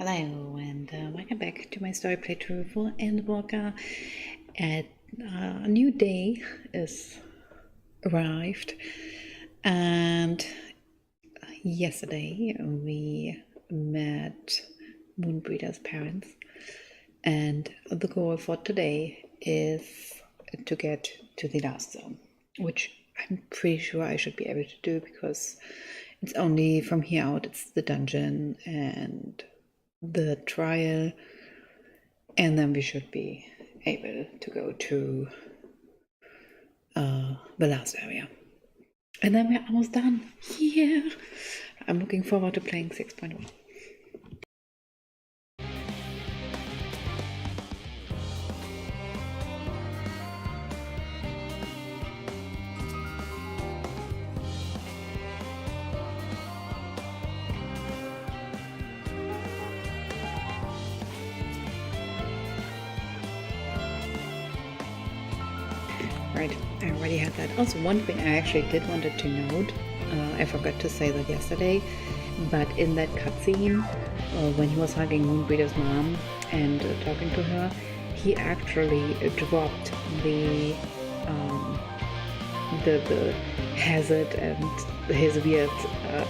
Hello and welcome back to my story playthrough for Endwalker. A new day is arrived, and yesterday we met Moonbreeder's parents, and the goal for today is to get to the last zone, which I'm pretty sure I should be able to do because it's only from here out, it's the dungeon and the trial, and then we should be able to go to the last area. And then we're almost done. Yeah! I'm looking forward to playing 6.1. Right, I already had that. Also, one thing I actually did wanted to note, I forgot to say that yesterday, but in that cutscene, when he was hugging Moonbreeder's mom and talking to her, he actually dropped the hazard and his weird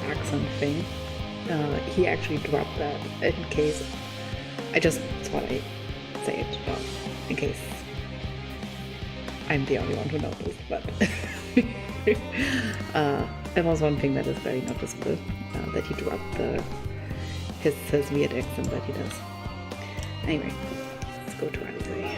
accent thing. He actually dropped that in case. I just thought I'd say it in case I'm the only one who noticed, but that was one thing that is very noticeable, that he dropped his weird accent that he does. Anyway, let's go to Alizé.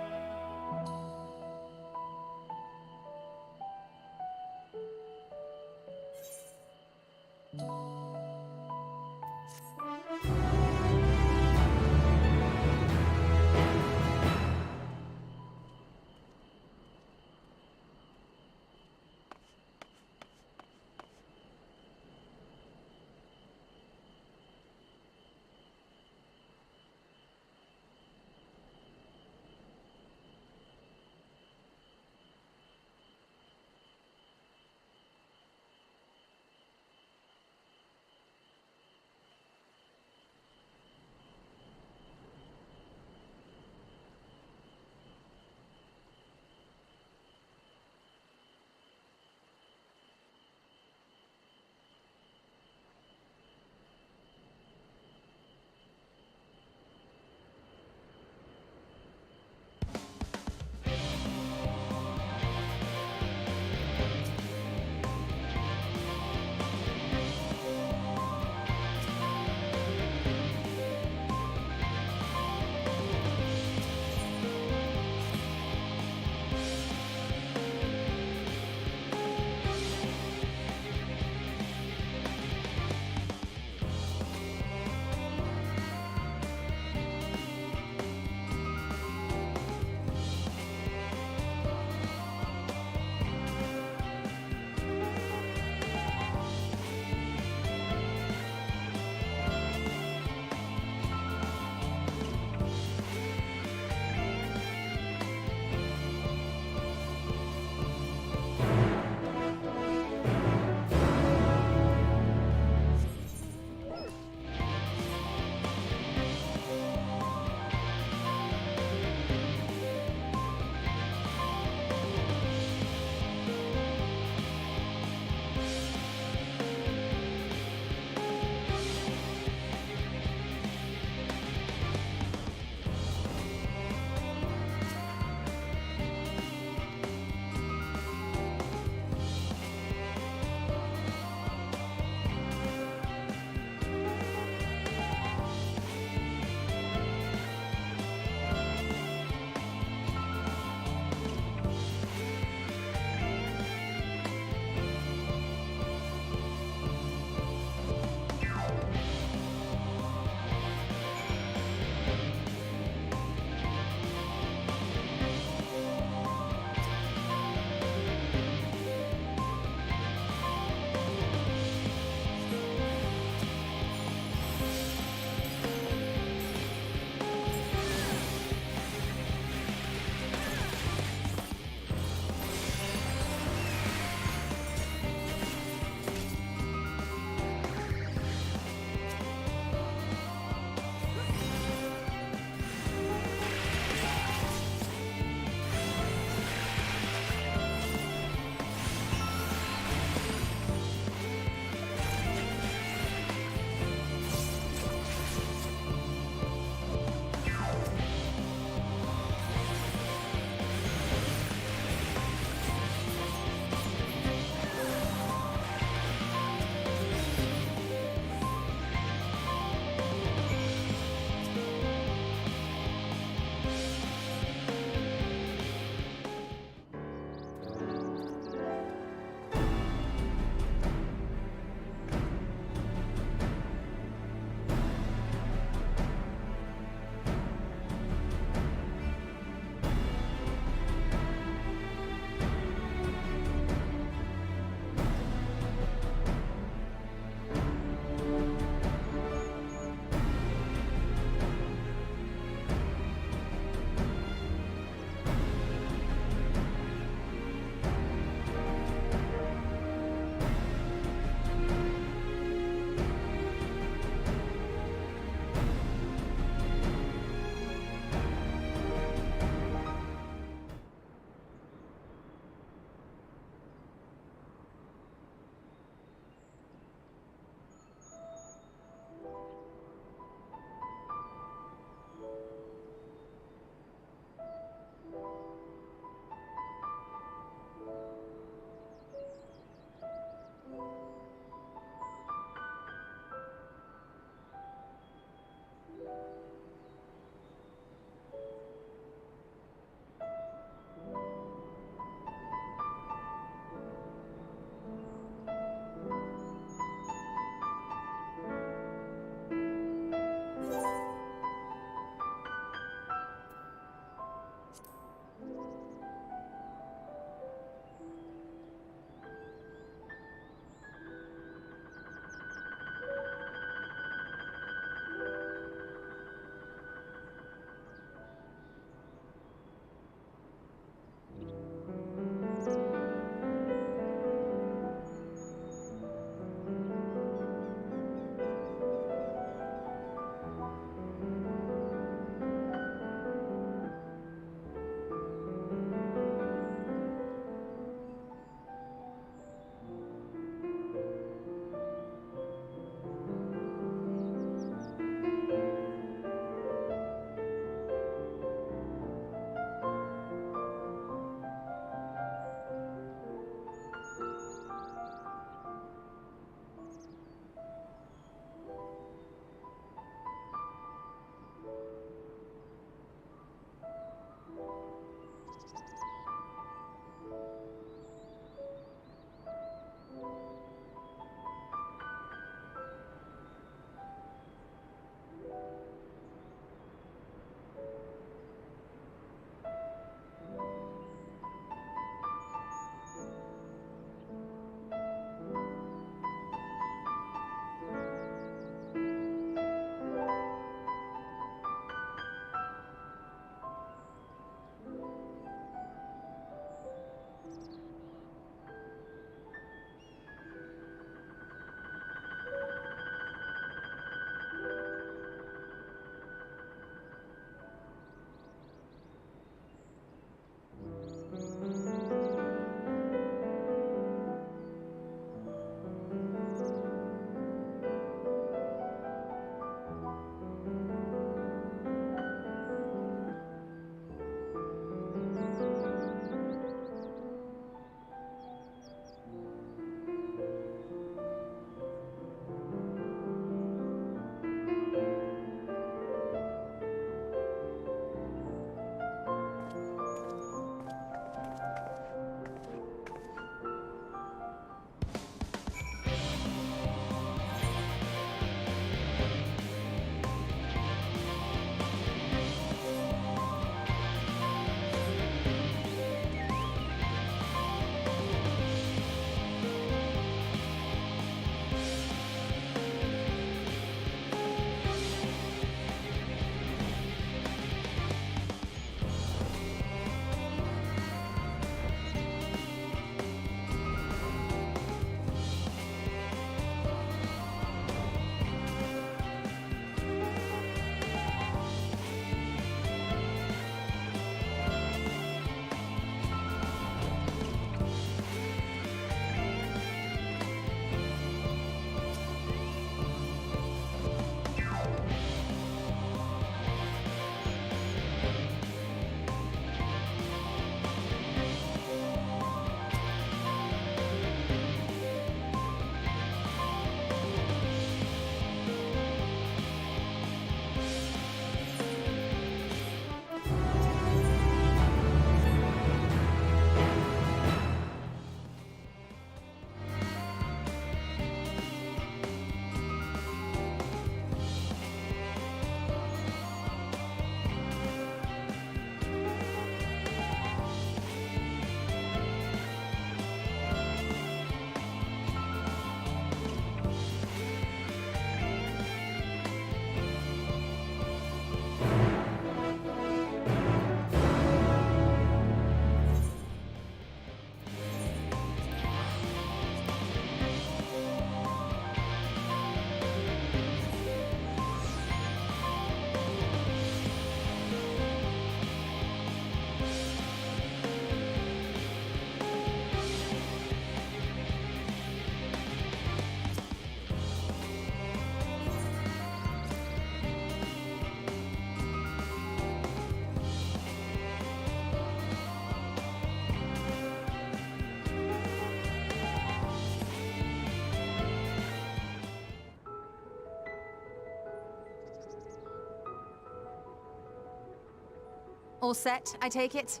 All set, I take it?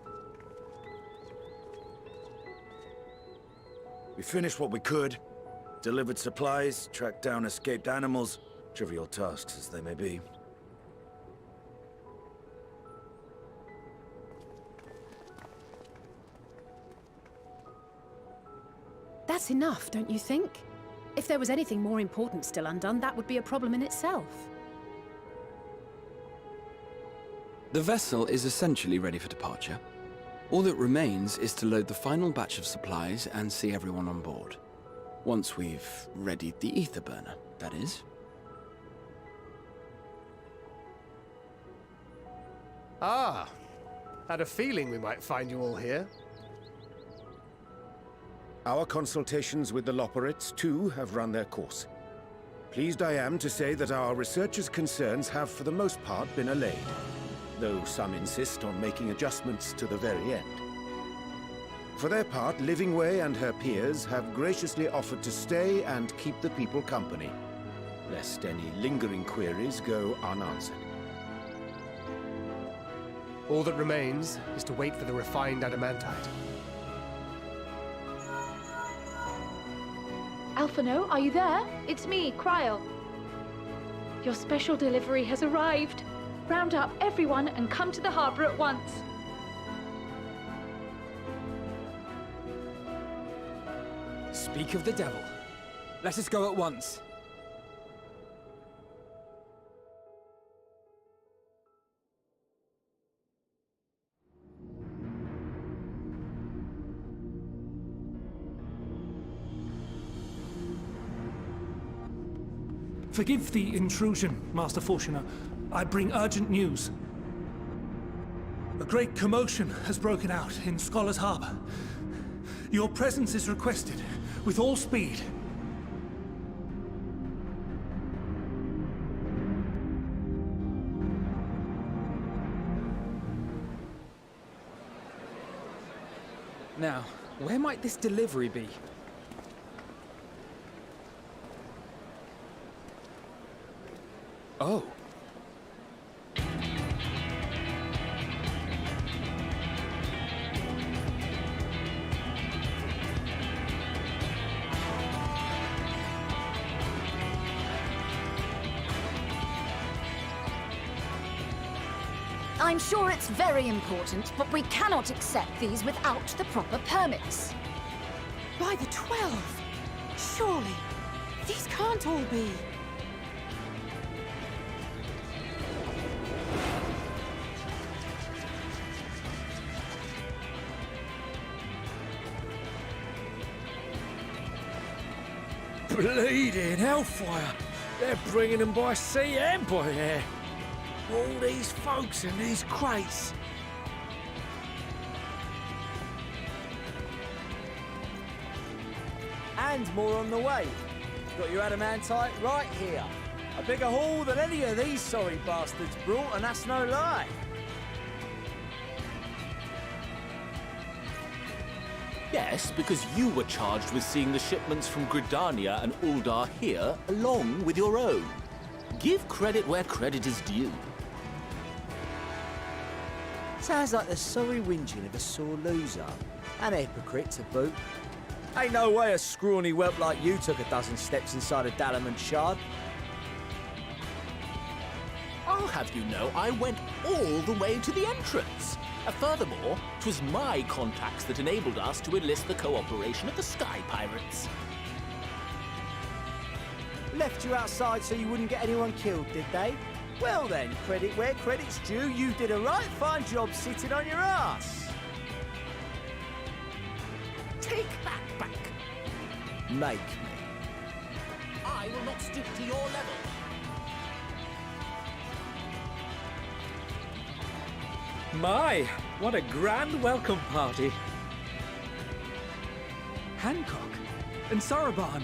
We finished what we could. Delivered supplies, tracked down escaped animals. Trivial tasks as they may be. That's enough, don't you think? If there was anything more important still undone, that would be a problem in itself. The vessel is essentially ready for departure. All that remains is to load the final batch of supplies and see everyone on board. Once we've readied the ether burner, that is. Ah, had a feeling we might find you all here. Our consultations with the Loperates, too, have run their course. Pleased I am to say that our researchers' concerns have for the most part been allayed, though some insist on making adjustments to the very end. For their part, Livingway and her peers have graciously offered to stay and keep the people company, lest any lingering queries go unanswered. All that remains is to wait for the refined adamantite. Alphino, are you there? It's me, Cryle. Your special delivery has arrived. Round up everyone and come to the harbor at once. Speak of the devil. Let us go at once. Forgive the intrusion, Master Fortuner. I bring urgent news. A great commotion has broken out in Scholar's Harbor. Your presence is requested, with all speed. Now, where might this delivery be? Oh. I'm sure it's very important, but we cannot accept these without the proper permits. By the 12! Surely, these can't all be. Bleeding hellfire! They're bringing them by sea and by air. All these folks in these crates. And more on the way. Got your adamantite right here. A bigger haul than any of these sorry bastards brought, and that's no lie. Yes, because you were charged with seeing the shipments from Gridania and Uldar here, along with your own. Give credit where credit is due. Sounds like the sorry whinging of a sore loser. An hypocrite to boot. Ain't no way a scrawny whelp like you took a dozen steps inside a Dalamant shard. I'll have you know I went all the way to the entrance. Furthermore, 'twas my contacts that enabled us to enlist the cooperation of the Sky Pirates. Left you outside so you wouldn't get anyone killed, did they? Well then, credit where credit's due, you did a right fine job sitting on your ass. Take that back. Make me. I will not stoop to your level. My, what a grand welcome party. Hancock and Saraban.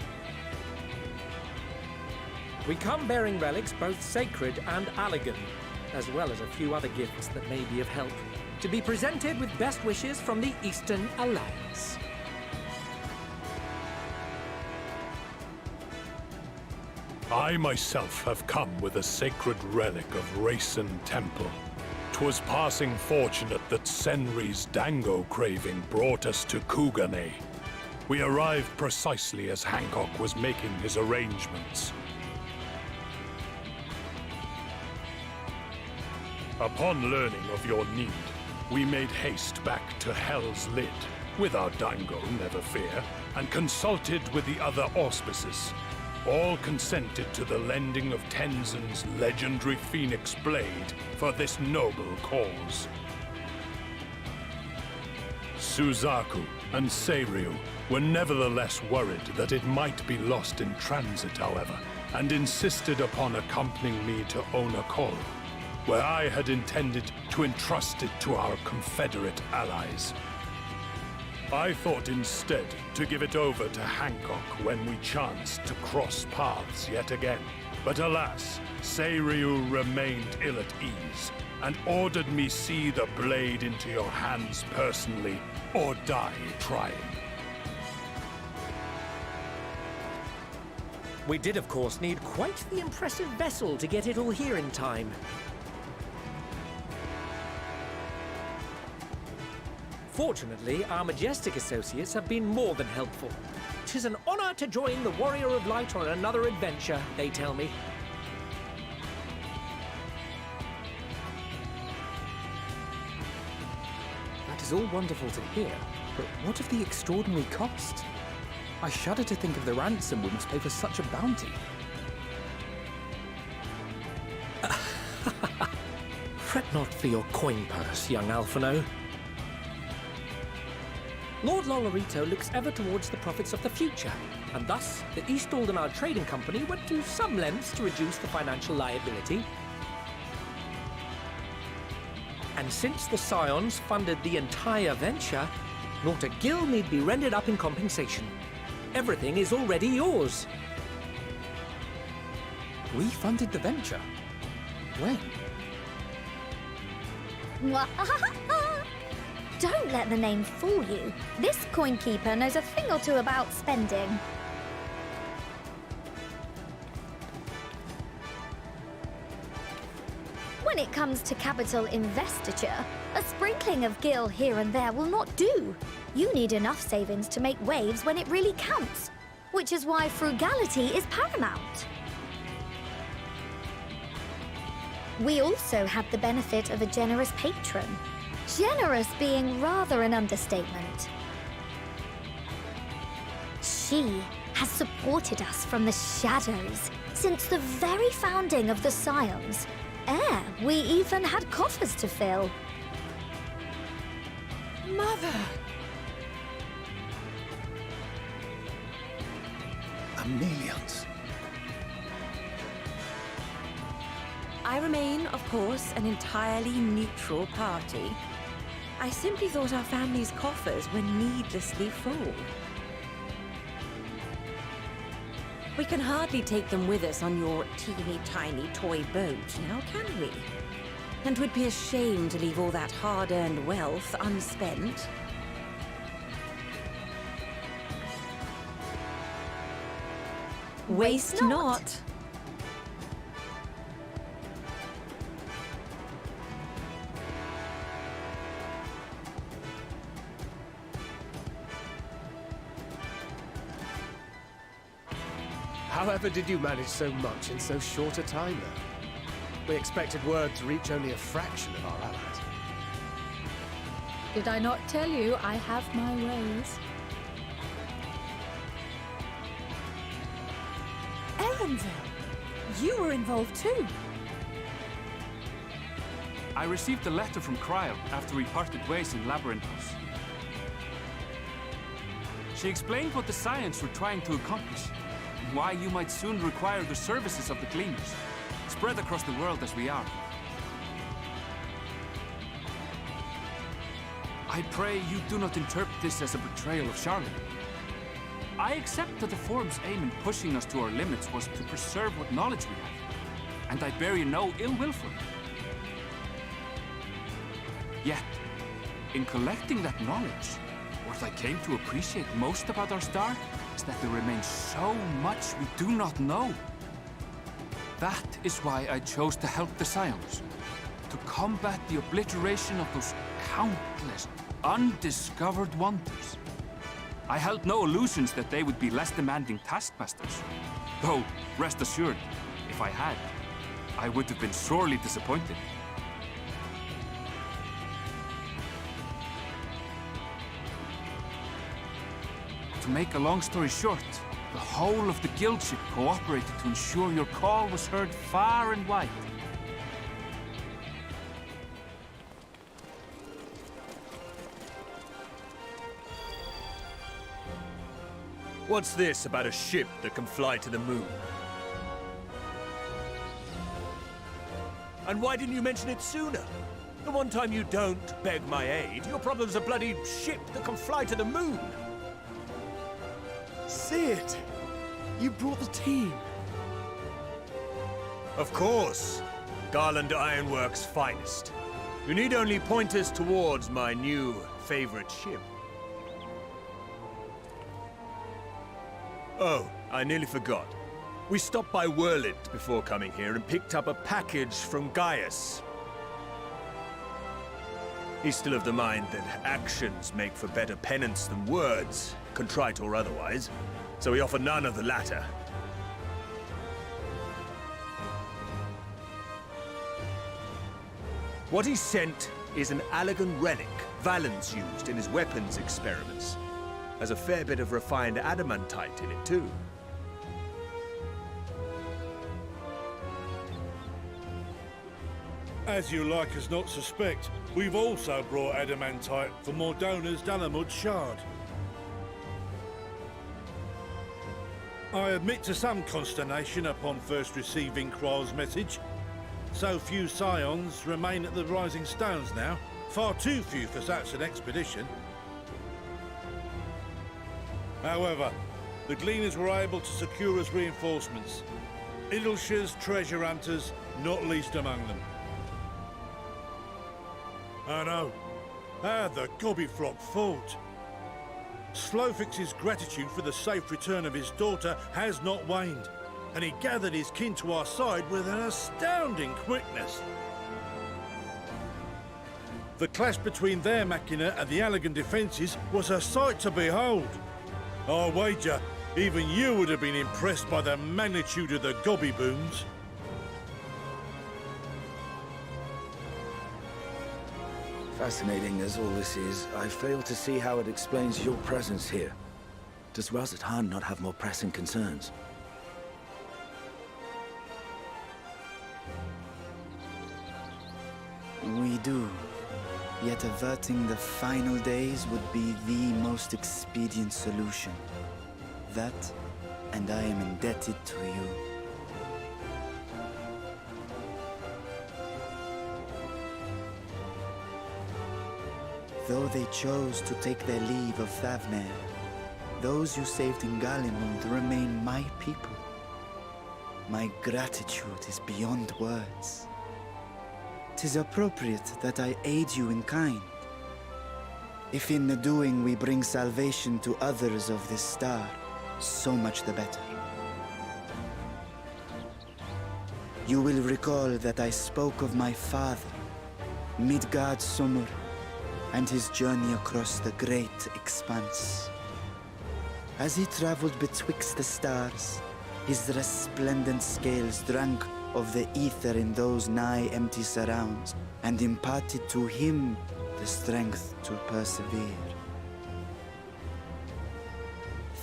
We come bearing relics both sacred and Allagan, as well as a few other gifts that may be of help, to be presented with best wishes from the Eastern Alliance. I myself have come with a sacred relic of Rayson Temple, 'Twas passing fortunate that Senri's dango craving brought us to Kugane. We arrived precisely as Hancock was making his arrangements. Upon learning of your need, we made haste back to Hell's Lid, with our dango, never fear, and consulted with the other auspices. All consented to the lending of Tenzin's legendary Phoenix Blade for this noble cause. Suzaku and Seiryu were nevertheless worried that it might be lost in transit, however, and insisted upon accompanying me to Onakoro, where I had intended to entrust it to our Confederate allies. I thought instead to give it over to Hancock when we chanced to cross paths yet again. But alas, Seiryu remained ill at ease, and ordered me see the blade into your hands personally, or die trying. We did, of course, need quite the impressive vessel to get it all here in time. Fortunately, our majestic associates have been more than helpful. 'Tis an honor to join the Warrior of Light on another adventure, they tell me. That is all wonderful to hear, but what of the extraordinary cost? I shudder to think of the ransom we must pay for such a bounty. Fret not for your coin purse, young Alphino. Lord Lolorito looks ever towards the profits of the future, and thus the East Aldenar Trading Company went to some lengths to reduce the financial liability. And since the Scions funded the entire venture, not a gill need be rendered up in compensation. Everything is already yours. We funded the venture? When? Don't let the name fool you. This coinkeeper knows a thing or two about spending. When it comes to capital investiture, a sprinkling of gil here and there will not do. You need enough savings to make waves when it really counts, which is why frugality is paramount. We also had the benefit of a generous patron. Generous being rather an understatement. She has supported us from the shadows since the very founding of the Scions. We even had coffers to fill. Mother! Amelians. I remain, of course, an entirely neutral party. I simply thought our family's coffers were needlessly full. We can hardly take them with us on your teeny-tiny toy boat, now can we? And would be a shame to leave all that hard-earned wealth unspent. Waste not. However did you manage so much in so short a time, though? We expected word to reach only a fraction of our allies. Did I not tell you I have my ways? Erenville! You were involved too! I received a letter from Cryo after we parted ways in Labyrinthos. She explained what the Scions were trying to accomplish, and why you might soon require the services of the Gleaners, spread across the world as we are. I pray you do not interpret this as a betrayal of Charlotte. I accept that the Forum's aim in pushing us to our limits was to preserve what knowledge we have, and I bear you no ill will for it. Yet, in collecting that knowledge, what I came to appreciate most about our star is that there remains so much we do not know. That is why I chose to help the Scions, to combat the obliteration of those countless undiscovered wonders. I held no illusions that they would be less demanding taskmasters. Though, rest assured, if I had, I would have been sorely disappointed. To make a long story short, the whole of the guild ship cooperated to ensure your call was heard far and wide. What's this about a ship that can fly to the moon? And why didn't you mention it sooner? The one time you don't beg my aid, your problem's a bloody ship that can fly to the moon! See it! You brought the team! Of course! Garland Ironworks' finest. You need only point us towards my new favorite ship. Oh, I nearly forgot. We stopped by Whirlint before coming here and picked up a package from Gaius. He's still of the mind that actions make for better penance than words, contrite or otherwise, so we offer none of the latter. What he sent is an Allegan relic Valens used in his weapons experiments. Has a fair bit of refined adamantite in it, too. As you like us not suspect, we've also brought adamantite for Mordona's Dalamud shard. I admit to some consternation upon first receiving Kryl's message. So few scions remain at the Rising Stones now. Far too few for such an expedition. However, the Gleaners were able to secure us reinforcements. Idleshire's treasure hunters, not least among them. I know. How the Gobbyflock fought. Slowfix's gratitude for the safe return of his daughter has not waned, and he gathered his kin to our side with an astounding quickness. The clash between their machina and the Allegan defences was a sight to behold. I wager even you would have been impressed by the magnitude of the gobby booms. Fascinating as all this is, I fail to see how it explains your presence here. Does Razat Han not have more pressing concerns? We do. Yet averting the final days would be the most expedient solution. That, and I am indebted to you. Though they chose to take their leave of Thavnair, those you saved in Galimund remain my people. My gratitude is beyond words. 'Tis appropriate that I aid you in kind. If in the doing we bring salvation to others of this star, so much the better. You will recall that I spoke of my father, Midgard Summer, and his journey across the great expanse. As he traveled betwixt the stars, his resplendent scales drank of the ether in those nigh empty surrounds, and imparted to him the strength to persevere.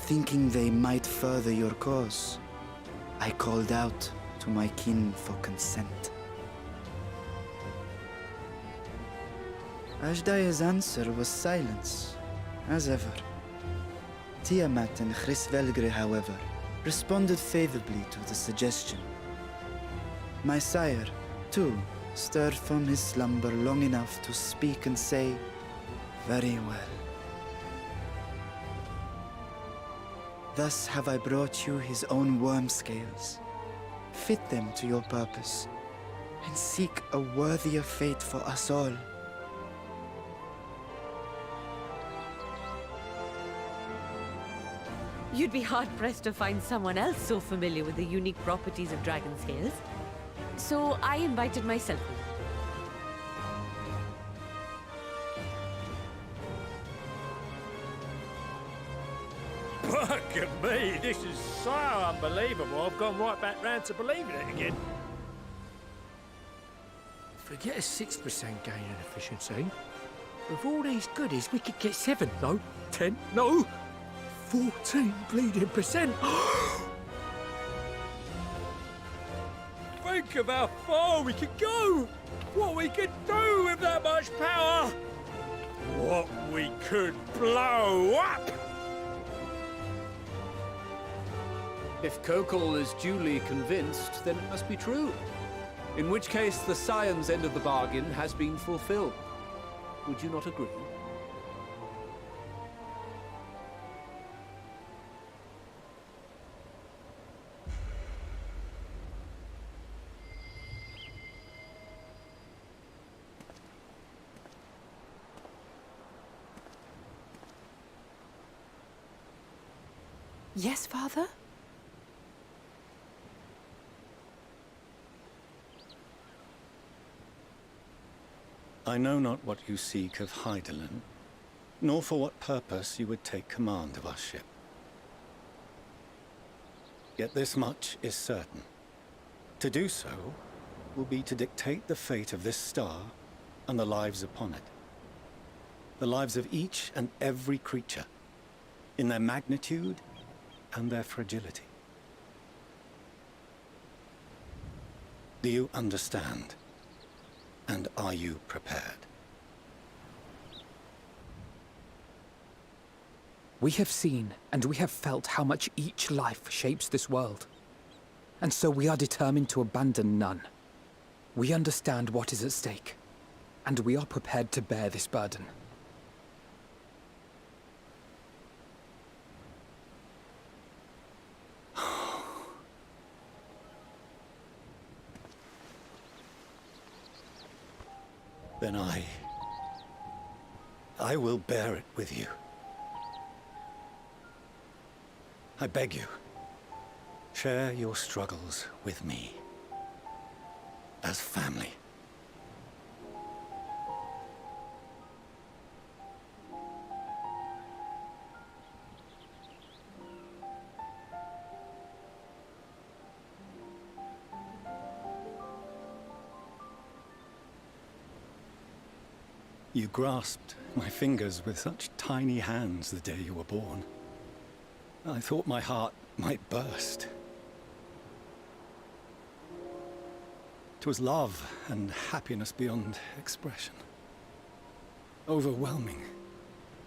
Thinking they might further your cause, I called out to my kin for consent. Ashdaya's answer was silence, as ever. Tiamat and Chrisvelgre, however, responded favorably to the suggestion. My sire, too, stirred from his slumber long enough to speak and say, "Very well." Thus have I brought you his own worm scales. Fit them to your purpose, and seek a worthier fate for us all. You'd be hard-pressed to find someone else so familiar with the unique properties of dragon scales. So I invited myself in. Fuck me, this is so unbelievable. I've gone right back round to believing it again. Forget a 6% gain in efficiency. With all these goodies, we could get 7, no, 10, no, 14 bleeding percent. Think of how far we could go! What we could do with that much power! What we could blow up! If Kokol is duly convinced, then it must be true. In which case, the science end of the bargain has been fulfilled. Would you not agree? Yes, Father? I know not what you seek of Hydaelyn, nor for what purpose you would take command of our ship. Yet this much is certain. To do so will be to dictate the fate of this star and the lives upon it. The lives of each and every creature, in their magnitude and their fragility. Do you understand? And are you prepared? We have seen and we have felt how much each life shapes this world. And so we are determined to abandon none. We understand what is at stake, and we are prepared to bear this burden. Then I will bear it with you. I beg you, share your struggles with me. As family. You grasped my fingers with such tiny hands the day you were born. I thought my heart might burst. 'Twas love and happiness beyond expression. Overwhelming,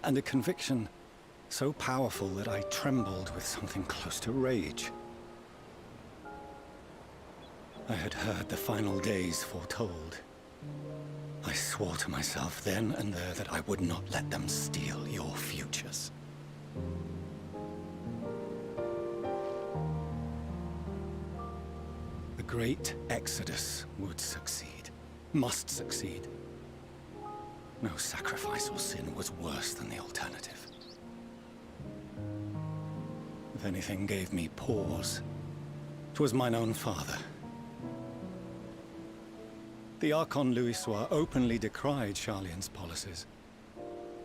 and a conviction so powerful that I trembled with something close to rage. I had heard the final days foretold. I swore to myself then and there that I would not let them steal your futures. The great Exodus would succeed, must succeed. No sacrifice or sin was worse than the alternative. If anything gave me pause, 'twas mine own father. The Archon Louisoix openly decried Charlian's policies,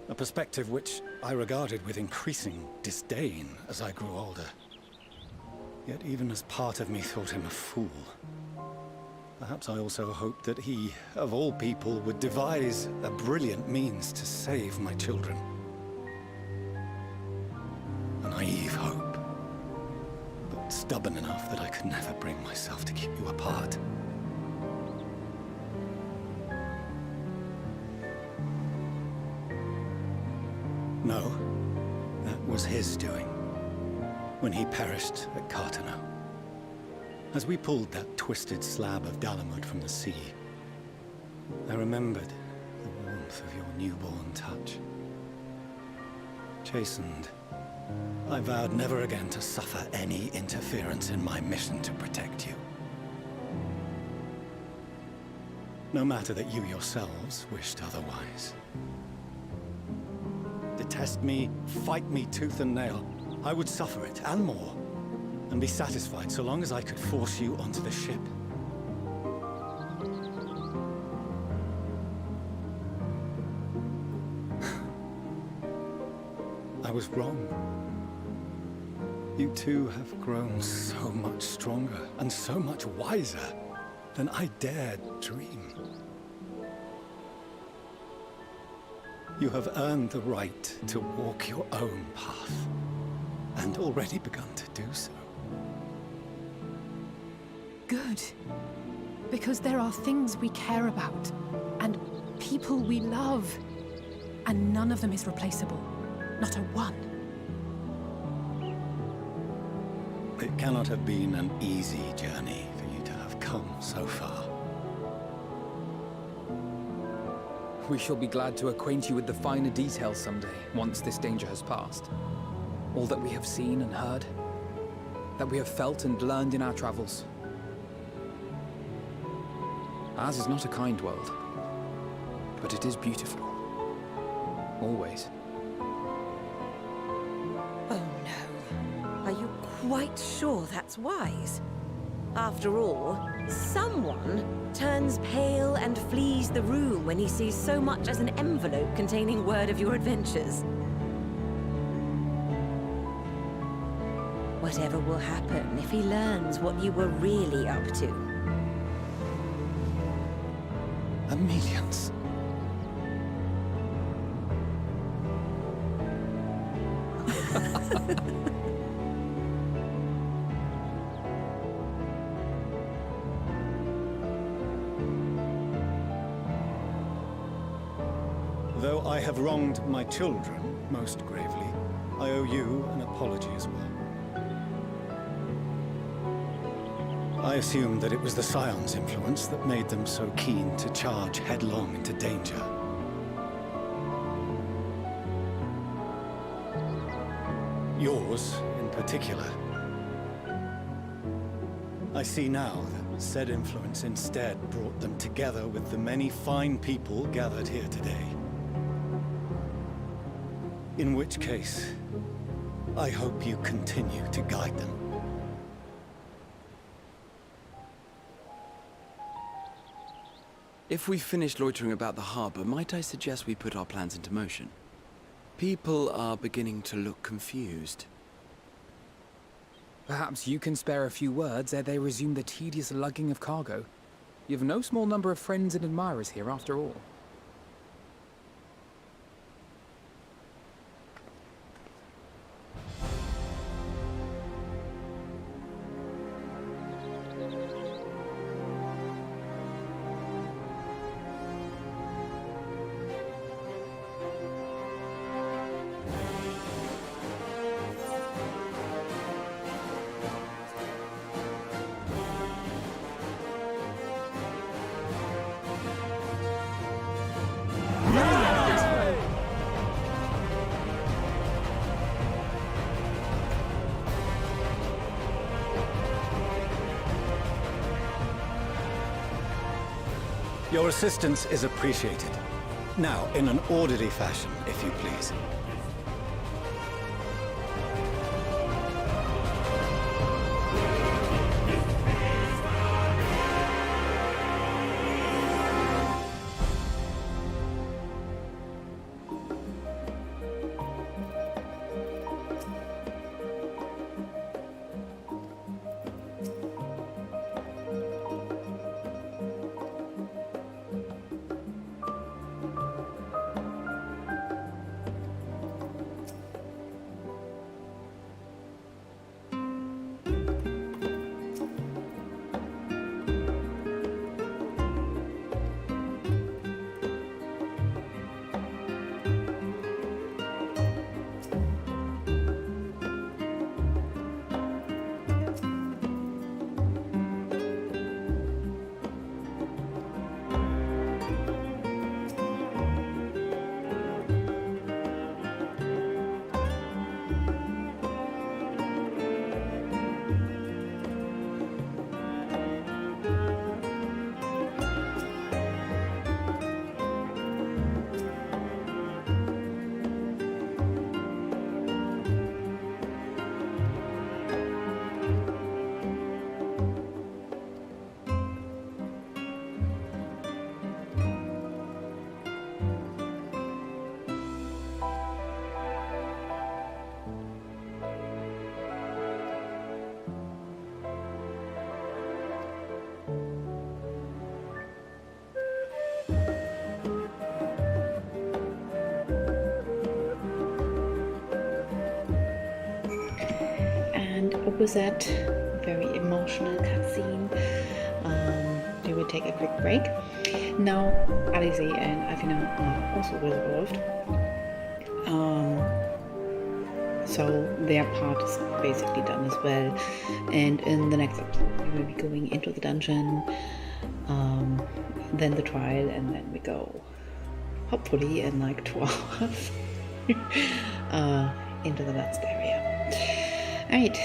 a perspective which I regarded with increasing disdain as I grew older. Yet even as part of me thought him a fool, perhaps I also hoped that he, of all people, would devise a brilliant means to save my children. A naive hope, but stubborn enough that I could never bring myself to keep you apart. No, that was his doing, when he perished at Carteneau. As we pulled that twisted slab of Dalamud from the sea, I remembered the warmth of your newborn touch. Chastened, I vowed never again to suffer any interference in my mission to protect you. No matter that you yourselves wished otherwise. Detest me, fight me tooth and nail, I would suffer it, and more, and be satisfied so long as I could force you onto the ship. I was wrong. You two have grown so much stronger and so much wiser than I dared dream. You have earned the right to walk your own path, and already begun to do so. Good. Because there are things we care about, and people we love, and none of them is replaceable. Not a one. It cannot have been an easy journey for you to have come so far. We shall be glad to acquaint you with the finer details someday, once this danger has passed. All that we have seen and heard, that we have felt and learned in our travels. Ours is not a kind world, but it is beautiful. Always. Oh no. Are you quite sure that's wise? After all, someone turns pale and flees the room when he sees so much as an envelope containing word of your adventures. Whatever will happen if he learns what you were really up to? Amelians. Though I have wronged my children most gravely, I owe you an apology as well. I assumed that it was the Scion's influence that made them so keen to charge headlong into danger. Yours, in particular. I see now that said influence instead brought them together with the many fine people gathered here today. In which case, I hope you continue to guide them. If we've finished loitering about the harbor, might I suggest we put our plans into motion? People are beginning to look confused. Perhaps you can spare a few words ere they resume the tedious lugging of cargo. You've no small number of friends and admirers here after all. Your assistance is appreciated. Now, in an orderly fashion, if you please. hope with that. Very emotional cutscene. We will take a quick break. Now, Alice and Alfina are also resolved. So their part is basically done as well. And in the next episode, we will be going into the dungeon, then the trial, and then we go, hopefully in like 2 hours, into the last area. Alright,